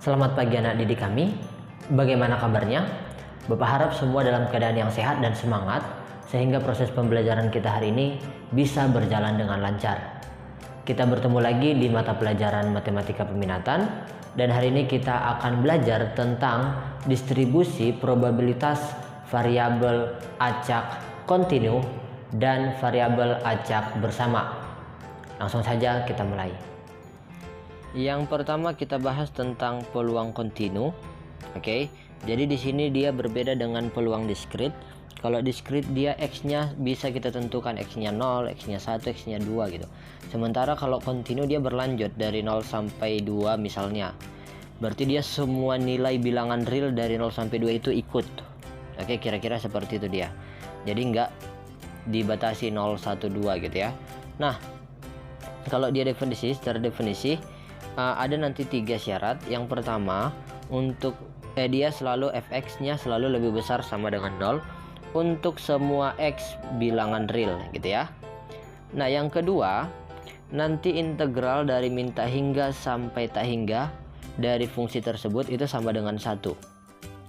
Selamat pagi anak didik kami. Bagaimana kabarnya? Bapak harap semua dalam keadaan yang sehat dan semangat sehingga proses pembelajaran kita hari ini bisa berjalan dengan lancar. Kita bertemu lagi di mata pelajaran matematika peminatan dan hari ini kita akan belajar tentang distribusi probabilitas variabel acak kontinu dan variabel acak bersama. Langsung saja kita mulai. Yang pertama kita bahas tentang peluang kontinu. Oke. Jadi di sini dia berbeda dengan peluang diskrit. Kalau diskrit dia X-nya bisa kita tentukan X-nya 0, X-nya 1, X-nya 2 gitu. Sementara kalau kontinu dia berlanjut dari 0 sampai 2 misalnya. Berarti dia semua nilai bilangan real dari 0 sampai 2 itu ikut. Oke, kira-kira seperti itu dia. Jadi nggak dibatasi 0, 1, 2 gitu ya. Nah, kalau dia definisi, secara definisi ada nanti 3 syarat. Yang pertama, untuk dia selalu fx-nya selalu lebih besar sama dengan 0 untuk semua x bilangan real gitu ya. Nah, yang kedua, nanti integral dari min tak hingga sampai tak hingga dari fungsi tersebut itu sama dengan 1.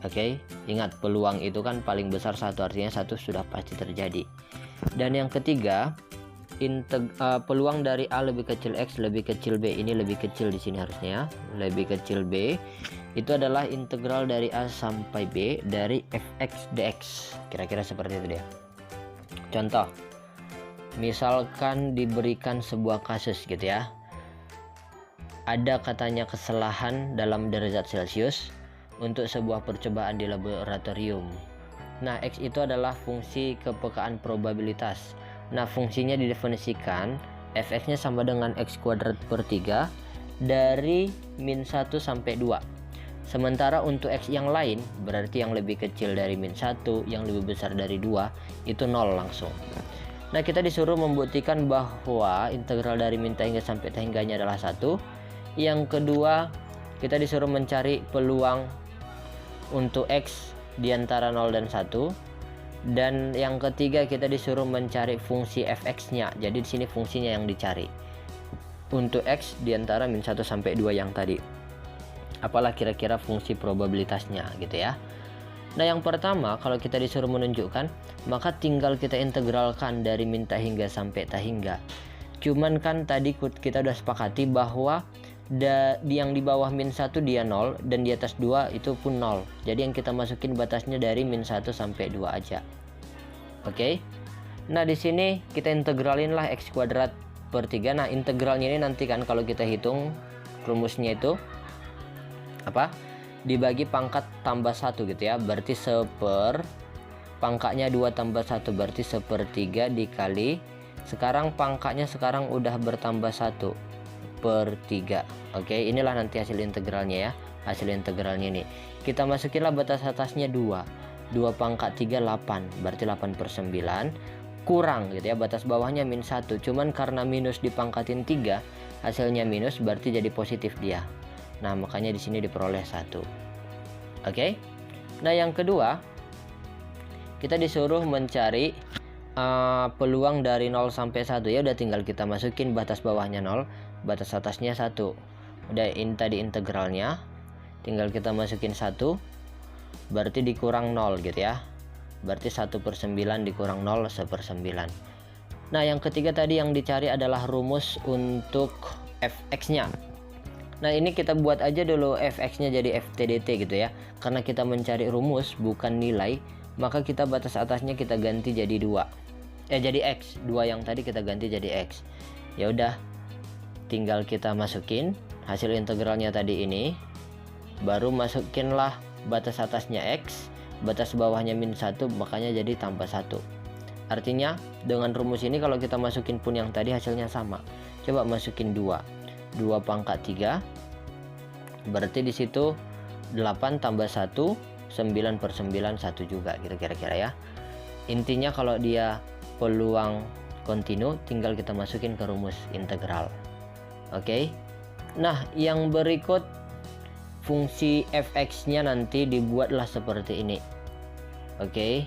Oke, ingat peluang itu kan paling besar 1, artinya 1 sudah pasti terjadi. Dan yang ketiga, peluang dari A lebih kecil X lebih kecil B, ini lebih kecil di sini harusnya lebih kecil B, itu adalah integral dari A sampai B dari fx dx. Kira-kira seperti itu dia. Contoh, misalkan diberikan sebuah kasus gitu ya, ada katanya kesalahan dalam derajat Celcius untuk sebuah percobaan di laboratorium. Nah, X itu adalah fungsi kepekaan probabilitas. Nah, fungsinya didefinisikan fx-nya sama dengan x kuadrat per 3 dari min 1 sampai 2. Sementara untuk x yang lain, berarti yang lebih kecil dari min 1, yang lebih besar dari 2, itu 0 langsung. Nah, kita disuruh membuktikan bahwa integral dari min tak hingga sampai tak hingganya adalah 1. Yang kedua, kita disuruh mencari peluang untuk x di antara 0 dan 1. Dan yang ketiga kita disuruh mencari fungsi fx-nya. Jadi di sini fungsinya yang dicari. Untuk x di antara min 1 sampai 2 yang tadi. Apalah kira-kira fungsi probabilitasnya gitu ya. Nah, yang pertama kalau kita disuruh menunjukkan, maka tinggal kita integralkan dari min tak hingga sampai tak hingga. Cuman kan tadi kita udah sepakati bahwa yang di bawah min 1 dia 0 dan di atas 2 itu pun 0. Jadi yang kita masukin batasnya dari min 1 sampai 2 aja. Oke. Nah, di sini kita integralin lah x kuadrat per 3. Nah, integralnya ini nanti kan kalau kita hitung rumusnya itu apa? Dibagi pangkat tambah 1 gitu ya. Berarti pangkatnya 2 tambah 1 berarti 1/3 dikali, sekarang pangkatnya sekarang udah bertambah 1 per 3. Oke, inilah nanti hasil integralnya ya. Hasil integralnya ini kita masukinlah batas atasnya 2 pangkat 3 8, berarti 8/9 kurang gitu ya, batas bawahnya min 1. Cuman karena minus dipangkatin 3 hasilnya minus, berarti jadi positif dia. Nah, makanya di sini diperoleh 1. Oke. Nah, yang kedua kita disuruh mencari peluang dari 0 sampai 1 ya. Udah tinggal kita masukin batas bawahnya 0, batas atasnya 1. Udah tadi integralnya, tinggal kita masukin 1, berarti dikurang 0 gitu ya. Berarti 1/9 dikurang 0 1/9. Nah, yang ketiga tadi yang dicari adalah rumus untuk fx-nya. Nah, ini kita buat aja dulu fx-nya jadi ftdt gitu ya. Karena kita mencari rumus bukan nilai, maka kita batas atasnya kita ganti jadi 2. Jadi x. 2 yang tadi kita ganti jadi x. Ya udah, tinggal kita masukin hasil integralnya tadi ini, baru masukinlah batas atasnya x, batas bawahnya min 1, makanya jadi tambah 1. Artinya dengan rumus ini kalau kita masukin pun yang tadi hasilnya sama. Coba masukin 2 pangkat 3, berarti di situ 8 tambah 1 9/9 1 juga gitu kira-kira ya. Intinya kalau dia peluang kontinu tinggal kita masukin ke rumus integral. Oke. Nah, yang berikut fungsi fx-nya nanti dibuatlah seperti ini. Oke.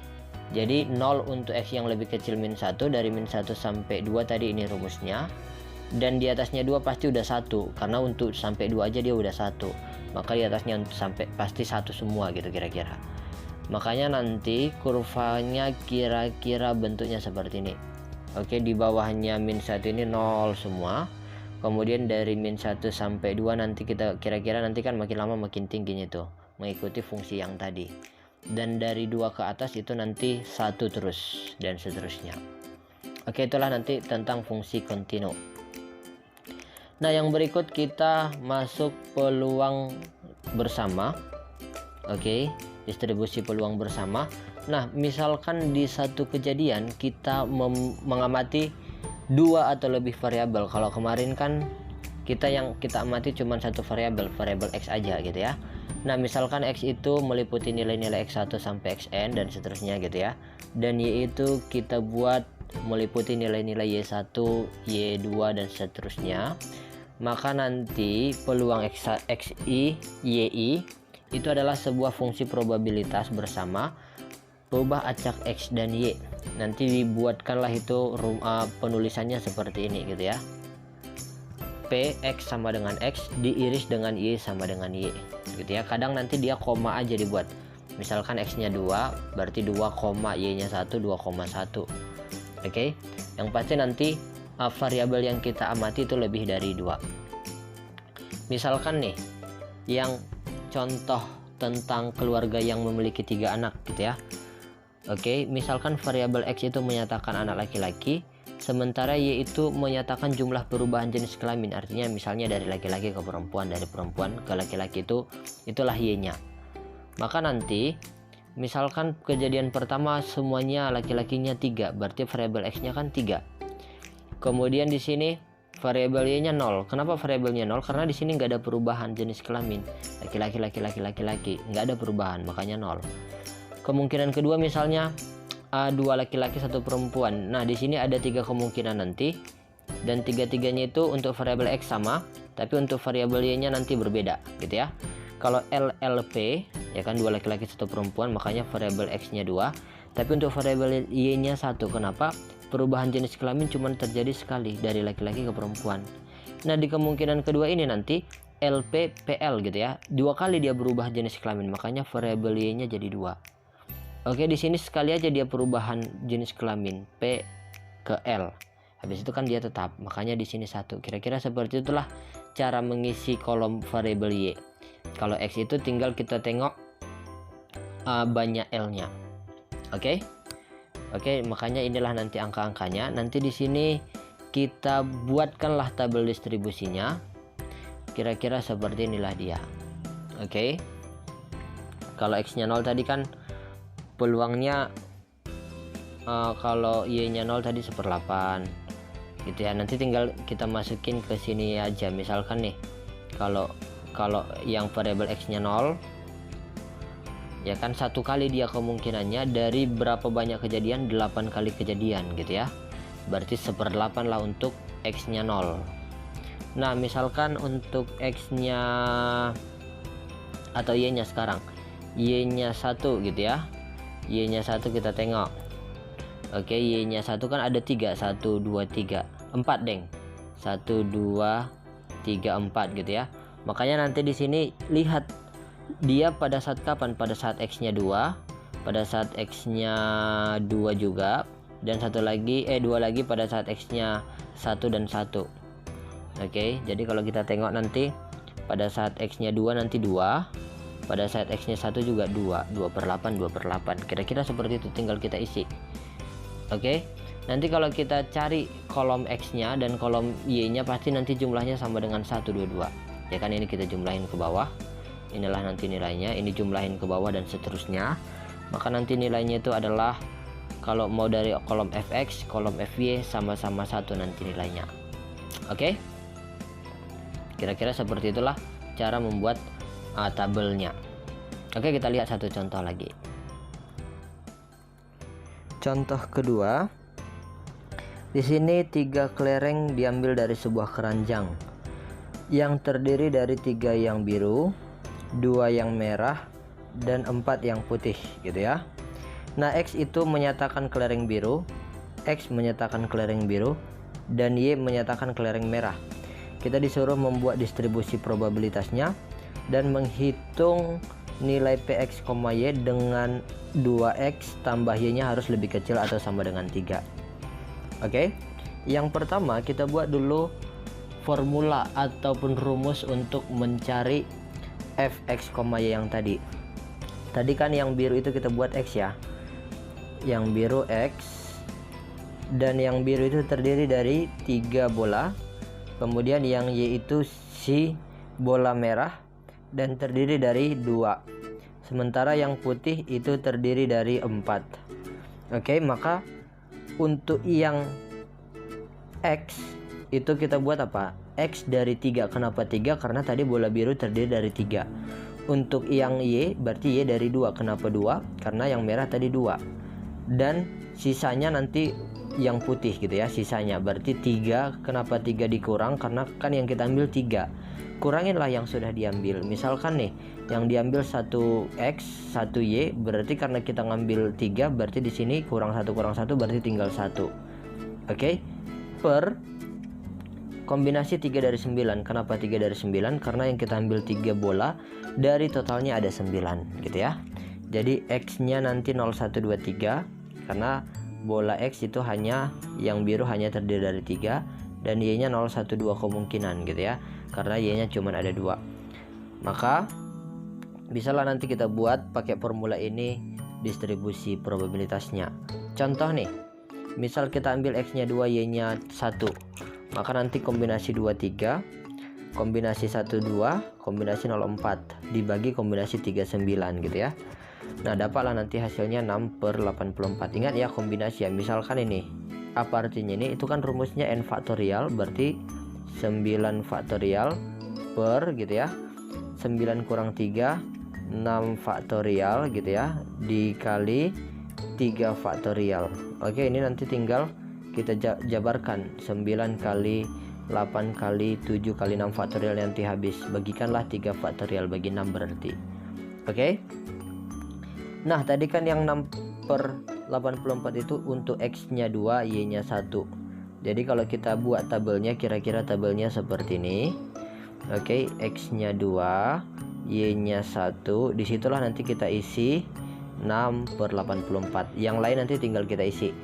Jadi 0 untuk x yang lebih kecil min 1, dari min 1 sampai 2 tadi ini rumusnya. dan di atasnya 2 pasti udah 1, karena untuk sampai 2 aja dia udah 1, maka di atasnya untuk sampai pasti 1 semua gitu kira-kira. Makanya nanti kurvanya kira-kira bentuknya seperti ini. Oke, di bawahnya -1 ini 0 semua. Kemudian dari -1 sampai 2 nanti kita kira-kira nanti kan makin lama makin tingginya tuh, mengikuti fungsi yang tadi. Dan dari 2 ke atas itu nanti 1 terus dan seterusnya. Oke, itulah nanti tentang fungsi kontinu. Nah, yang berikut kita masuk peluang bersama. Oke, distribusi peluang bersama. Nah, misalkan di satu kejadian kita mengamati 2 atau lebih variabel. Kalau kemarin kan yang kita amati cuma satu variabel X aja gitu ya. Nah, misalkan X itu meliputi nilai-nilai X1 sampai Xn dan seterusnya gitu ya. Dan Y itu kita buat meliputi nilai-nilai Y1, Y2 dan seterusnya. Maka nanti peluang XI, YI itu adalah sebuah fungsi probabilitas bersama berubah acak X dan Y. Nanti dibuatkanlah itu penulisannya seperti ini gitu ya. P X sama dengan X diiris dengan Y sama dengan Y gitu ya. Kadang nanti dia koma aja dibuat. Misalkan X nya 2 berarti 2, Y nya 1 2,1. Oke. Yang pasti nanti variabel yang kita amati itu lebih dari 2. Misalkan nih yang contoh tentang keluarga yang memiliki 3 anak gitu ya. Oke, misalkan variabel X itu menyatakan anak laki-laki, sementara Y itu menyatakan jumlah perubahan jenis kelamin. Artinya misalnya dari laki-laki ke perempuan, dari perempuan ke laki-laki itulah Y-nya. Maka nanti misalkan kejadian pertama semuanya laki-lakinya 3, berarti variabel X-nya kan 3. Kemudian di sini variabel Y-nya 0. Kenapa variabelnya 0? Karena di sini nggak ada perubahan jenis kelamin. Laki-laki, nggak ada perubahan, makanya 0. Kemungkinan kedua misalnya 2 laki-laki 1 perempuan. Nah, di sini ada 3 kemungkinan nanti, dan 3-3-nya itu untuk variabel X sama, tapi untuk variabel Y-nya nanti berbeda gitu ya. Kalau LLP ya kan 2 laki-laki 1 perempuan, makanya variabel X-nya 2, tapi untuk variabel Y-nya 1. Kenapa? Perubahan jenis kelamin cuma terjadi sekali dari laki-laki ke perempuan. Nah, di kemungkinan kedua ini nanti LPPL gitu ya. 2 kali dia berubah jenis kelamin, makanya variabel Y-nya jadi 2. Oke, di sini sekali aja dia perubahan jenis kelamin P ke L. Habis itu kan dia tetap, makanya di sini 1. Kira-kira seperti itulah cara mengisi kolom variabel Y. Kalau X itu tinggal kita tengok banyak L-nya. Oke, makanya inilah nanti angka-angkanya. Nanti di sini kita buatkanlah tabel distribusinya. Kira-kira seperti inilah dia. Oke. Kalau X-nya 0 tadi kan peluangnya kalau Y-nya 0 tadi 1/8 gitu ya. Nanti tinggal kita masukin ke sini aja. Misalkan nih kalau yang variabel X-nya 0 ya kan, 1 kali dia kemungkinannya dari berapa banyak kejadian, 8 kali kejadian gitu ya. Berarti 1/8 lah untuk X-nya 0. Nah, misalkan untuk X-nya atau Y-nya sekarang, Y-nya 1 gitu ya. Y-nya 1 kita tengok. Oke, Y-nya 1 kan ada 3, 1 2 3 4 deng. 1 2 3 4 gitu ya. Makanya nanti di sini lihat dia pada saat kapan? Pada saat X-nya 2, pada saat X-nya 2 juga, dan 2 lagi pada saat X-nya 1 dan 1. Oke, jadi kalau kita tengok nanti pada saat X-nya 2 nanti 2. Pada saat X-nya 1 juga 2, 2/8, 2/8. Kira-kira seperti itu, tinggal kita isi. Oke. Nanti kalau kita cari kolom X-nya dan kolom Y-nya pasti nanti jumlahnya sama dengan 1, 2, 2. Ya kan, ini kita jumlahin ke bawah. Inilah nanti nilainya, ini jumlahin ke bawah dan seterusnya. Maka nanti nilainya itu adalah kalau mau dari kolom Fx, kolom Fy sama-sama 1 nanti nilainya. Oke. Kira-kira seperti itulah cara membuat tabelnya. Oke, kita lihat satu contoh lagi. Contoh kedua, di sini 3 kelereng diambil dari sebuah keranjang yang terdiri dari 3 yang biru, 2 yang merah, dan 4 yang putih gitu ya. Nah, X itu menyatakan kelereng biru, X menyatakan kelereng biru, dan Y menyatakan kelereng merah. Kita disuruh membuat distribusi probabilitasnya dan menghitung nilai Px, Y dengan 2X tambah Y-nya harus lebih kecil atau sama dengan 3. Oke, yang pertama kita buat dulu formula ataupun rumus untuk mencari Fx, Y yang tadi. Tadi kan yang biru itu kita buat X ya. Yang biru X, dan yang biru itu terdiri dari 3 bola. Kemudian yang Y itu si bola merah dan terdiri dari 2. Sementara yang putih itu terdiri dari 4. Oke, maka untuk yang X itu kita buat apa? X dari 3. Kenapa 3? Karena tadi bola biru terdiri dari 3. Untuk yang Y berarti Y dari 2. Kenapa 2? Karena yang merah tadi 2. Dan sisanya nanti yang putih gitu ya, sisanya berarti 3. Kenapa 3 dikurang? Karena kan yang kita ambil 3. Kuranginlah yang sudah diambil. Misalkan nih yang diambil 1X 1Y, berarti karena kita ngambil 3 berarti di sini kurang 1 berarti tinggal 1. Oke, per kombinasi 3 dari 9. Kenapa 3 dari 9? Karena yang kita ambil 3 bola, dari totalnya ada 9 gitu ya. Jadi X nya nanti 0, 1, 2, 3. Karena bola X itu hanya yang biru hanya terdiri dari 3. Dan Y nya 0, 1, 2 kemungkinan gitu ya. Karena Y nya cuma ada 2. Maka bisalah nanti kita buat pakai formula ini distribusi probabilitasnya. Contoh nih, misal kita ambil X nya 2, Y nya 1. Maka nanti kombinasi 2, 3, kombinasi 1, 2, kombinasi 0, 4 dibagi kombinasi 3, 9 gitu ya. Nah, dapatlah nanti hasilnya 6/84. Ingat ya kombinasi ya. Misalkan ini, apa artinya ini? Itu kan rumusnya n faktorial, berarti 9 faktorial per gitu ya. 9 kurang 3, 6 faktorial gitu ya, dikali 3 faktorial. Oke, ini nanti tinggal kita jabarkan 9 kali 8 kali 7 kali 6 faktorial nanti habis. Bagikanlah 3 faktorial bagi 6 berarti. Oke. Nah, tadi kan yang 6/84 itu untuk X nya 2, Y nya 1. Jadi kalau kita buat tabelnya, kira-kira tabelnya seperti ini. Oke, X nya 2, Y nya 1. Disitulah nanti kita isi 6/84. Yang lain nanti tinggal kita isi.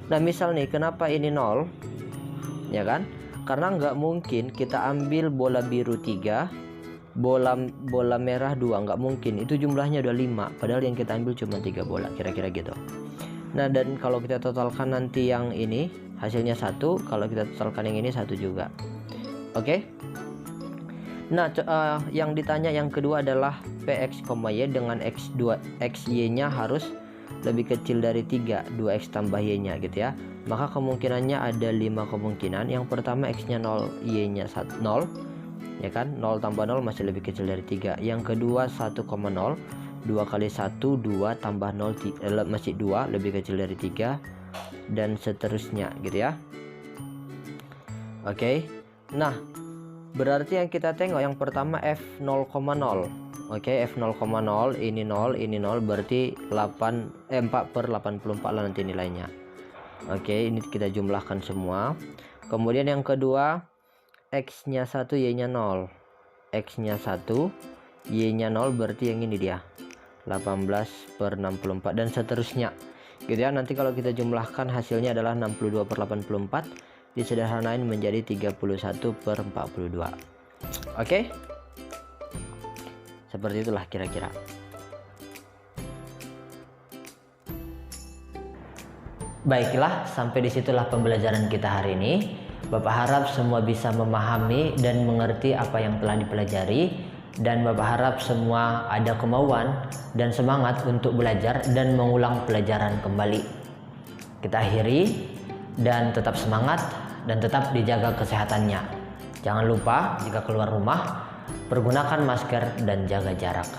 Nah, misal nih, kenapa ini 0? Ya kan? Karena nggak mungkin kita ambil bola biru 3, bola merah 2, nggak mungkin. Itu jumlahnya udah 5, padahal yang kita ambil cuma 3 bola, kira-kira gitu. Nah, dan kalau kita totalkan nanti yang ini hasilnya 1, kalau kita totalkan yang ini 1 juga. Oke. Nah, yang ditanya yang kedua adalah Px, Y dengan XY nya harus lebih kecil dari 3, 2X tambah Y nya gitu ya. Maka kemungkinannya ada 5 kemungkinan. Yang pertama X nya 0, Y nya 0 ya kan, 0 tambah 0 masih lebih kecil dari 3. Yang kedua 1,0, 2 kali 1 2 tambah 0 masih 2, lebih kecil dari 3, dan seterusnya gitu ya. Oke. Nah, berarti yang kita tengok yang pertama F0,0. Oke, F0,0 ini 0 berarti 4/84 lah nanti nilainya. Oke, ini kita jumlahkan semua. Kemudian yang kedua X nya 1, Y nya 0. X nya 1, Y nya 0 berarti yang ini dia, 18/64 dan seterusnya gitu ya. Nanti kalau kita jumlahkan hasilnya adalah 62/84, disederhanain menjadi 31/42. Oke, seperti itulah kira-kira. Baiklah, sampai disitulah pembelajaran kita hari ini. Bapak harap semua bisa memahami dan mengerti apa yang telah dipelajari, dan Bapak harap semua ada kemauan dan semangat untuk belajar dan mengulang pelajaran kembali. Kita akhiri, dan tetap semangat dan tetap dijaga kesehatannya. Jangan lupa jika keluar rumah, pergunakan masker dan jaga jarak.